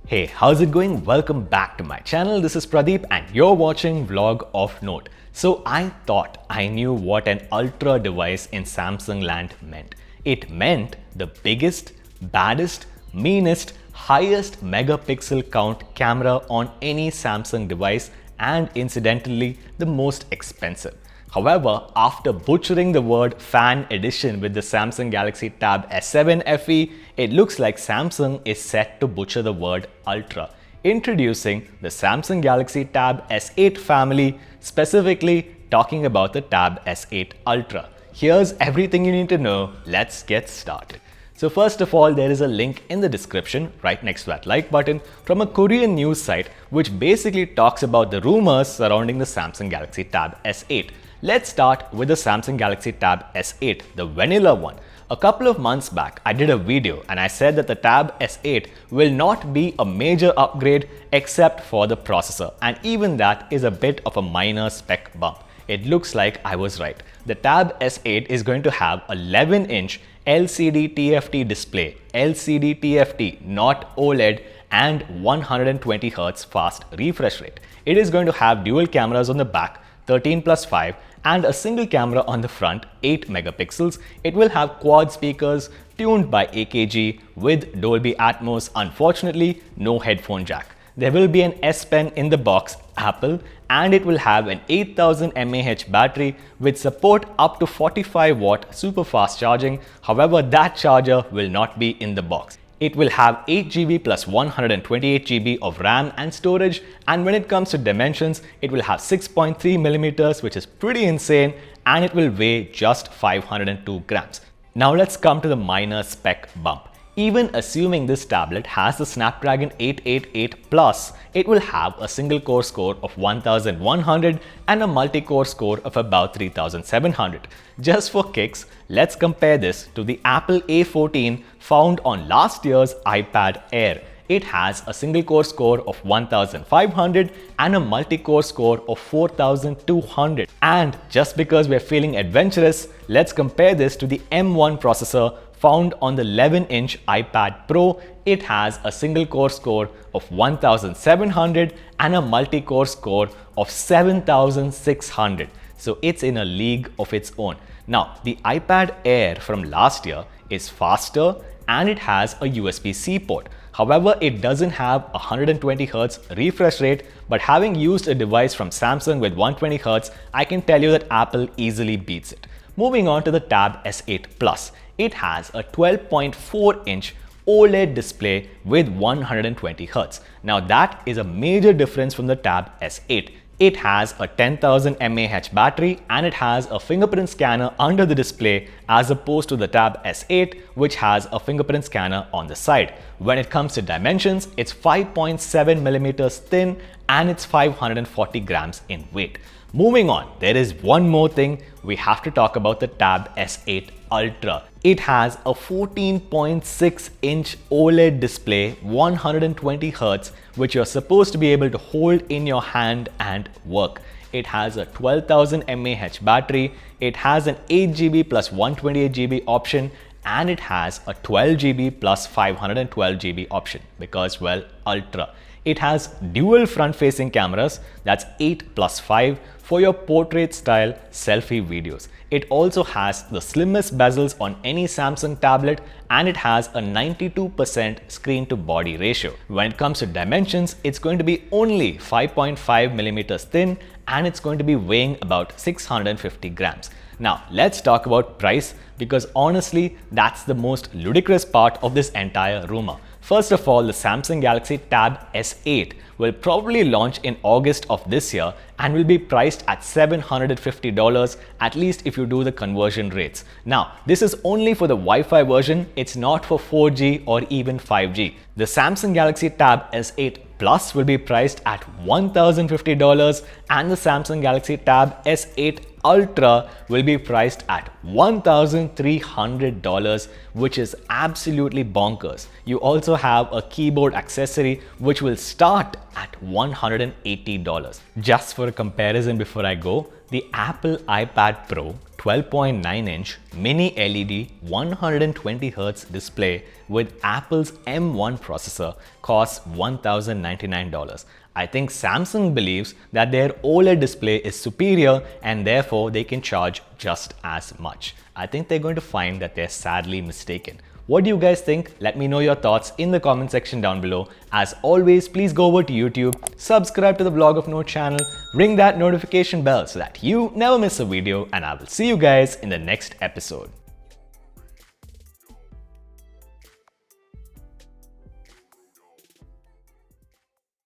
Hey, how's it going? Welcome back to my channel. This is Pradeep and you're watching Vlog of Note. So I thought I knew what an ultra device in Samsung land meant. It meant the biggest, baddest, meanest, highest megapixel count camera on any Samsung device and incidentally the most expensive. However, after butchering the word fan edition with the Samsung Galaxy Tab S7 FE, it looks like Samsung is set to butcher the word Ultra. Introducing the Samsung Galaxy Tab S8 family, specifically talking about the Tab S8 Ultra. Here's everything you need to know. Let's get started. So first of all, there is a link in the description right next to that like button from a Korean news site which basically talks about the rumors surrounding the Samsung Galaxy Tab S8. Let's start with the Samsung Galaxy Tab S8, the vanilla one. A couple of months back, I did a video and I said that the Tab S8 will not be a major upgrade except for the processor, and even that is a bit of a minor spec bump. It looks like I was right. The Tab S8 is going to have 11-inch LCD TFT display, LCD TFT, not OLED, and 120Hz fast refresh rate. It is going to have dual cameras on the back, 13+5, and a single camera on the front, 8 megapixels. It will have quad speakers tuned by AKG with Dolby Atmos. Unfortunately, no headphone jack. There will be an S Pen in the box, Apple, and it will have an 8000 MAH battery with support up to 45-watt super fast charging. However, that charger will not be in the box. It will have 8GB plus 128GB of RAM and storage, and when it comes to dimensions, it will have 6.3mm, which is pretty insane, and it will weigh just 502 grams. Now let's come to the minor spec bump. Even assuming this tablet has the Snapdragon 888 Plus, it will have a single core score of 1100 and a multi-core score of about 3700. Just for kicks, let's compare this to the Apple A14 found on last year's iPad Air. It has a single core score of 1500 and a multi-core score of 4200. And just because we're feeling adventurous, let's compare this to the M1 processor found on the 11-inch iPad Pro. It has a single core score of 1700 and a multi-core score of 7600. So it's in a league of its own. Now, the iPad Air from last year is faster and it has a USB-C port. However, it doesn't have a 120Hz refresh rate, but having used a device from Samsung with 120Hz, I can tell you that Apple easily beats it. Moving on to the Tab S8 Plus. It has a 12.4-inch OLED display with 120Hz. Now that is a major difference from the Tab S8. It has a 10,000 mAh battery and it has a fingerprint scanner under the display as opposed to the Tab S8, which has a fingerprint scanner on the side. When it comes to dimensions, it's 5.7mm thin and it's 540 grams in weight. Moving on, there is one more thing. We have to talk about the Tab S8 Ultra. It has a 14.6-inch OLED display, 120Hz, which you're supposed to be able to hold in your hand and work. It has a 12,000 mAh battery. It has an 8GB plus 128GB option, and it has a 12GB plus 512GB option because, well, Ultra. It has dual front-facing cameras, that's 8+5 for your portrait style selfie videos. It also has the slimmest bezels on any Samsung tablet, and it has a 92% screen to body ratio. When it comes to dimensions, it's going to be only 5.5mm thin and it's going to be weighing about 650 grams. Now let's talk about price, because honestly, that's the most ludicrous part of this entire rumor. First of all, the Samsung Galaxy Tab S8 will probably launch in August of this year and will be priced at $750, at least if you do the conversion rates. Now, this is only for the Wi-Fi version, it's not for 4G or even 5G. The Samsung Galaxy Tab S8 Plus will be priced at $1,050 and the Samsung Galaxy Tab S8 Ultra will be priced at $1,300, which is absolutely bonkers. You also have a keyboard accessory which will start at $180. Just for for a comparison before I go. The Apple iPad Pro 12.9-inch mini LED 120Hz display with Apple's M1 processor costs $1,099. I think Samsung believes that their OLED display is superior and therefore they can charge just as much. I think they're going to find that they're sadly mistaken. What do you guys think? Let me know your thoughts in the comment section down below. As always, please go over to YouTube, subscribe to the Vlog of Note channel, ring that notification bell so that you never miss a video, and I will see you guys in the next episode.